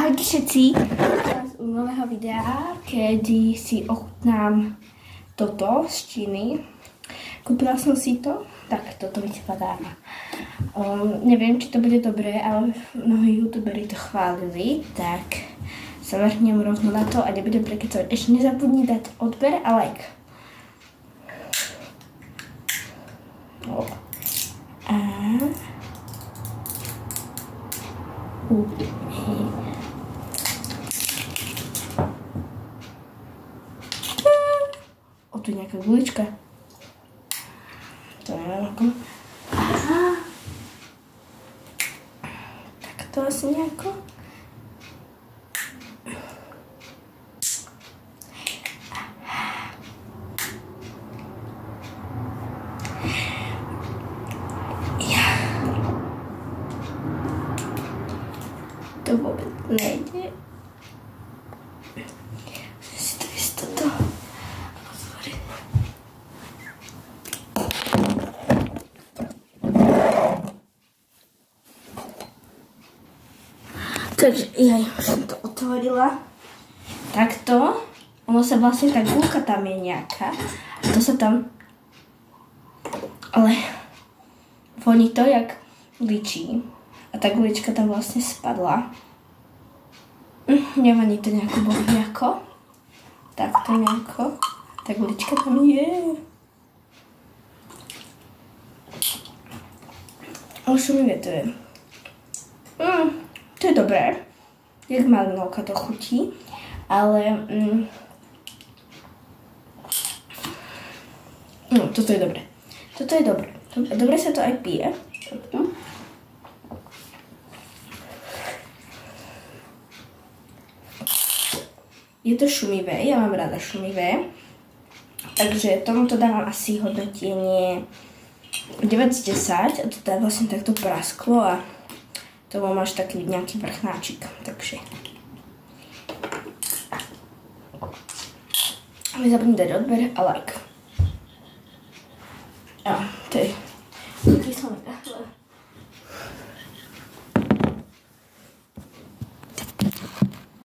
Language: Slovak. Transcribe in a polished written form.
Ahojte všetci, teraz u nového videa, kedy si ochutnám toto z Číny. Kúpila som si to, tak toto mi spadá. Neviem, či to bude dobré, ale mnohí youtuberi to chválili, tak sa vrhnem rovno na to a nebudem prekecovať. Ešte nezabudni dať odber a like. Tu je nejaká gulička. To je nejako. Aha. Tak to asi nejako. To vôbec nejde. Si to istoto. Takže ja už som to otvorila. Takto. Ono sa vlastne, tá gulka tam je nejaká. A to sa tam... Ale voní to jak ličí. A tá gulička tam vlastne spadla. Nevoní to nejako bohňako. Takto nejako. Tá gulička tam je. Šumivé to je. To je dobré. Jak malinovka to chutí. Ale... toto je dobré. Toto je dobré. Dobre sa to aj pije. Je to šumivé, ja mám rada šumivé. Takže tomuto dávam asi hodnotenie 9 z 10. A to teda vlastne takto prasklo a to mám až taký nejaký vrchnáčik. Takže nezabudni dať odber a like. To je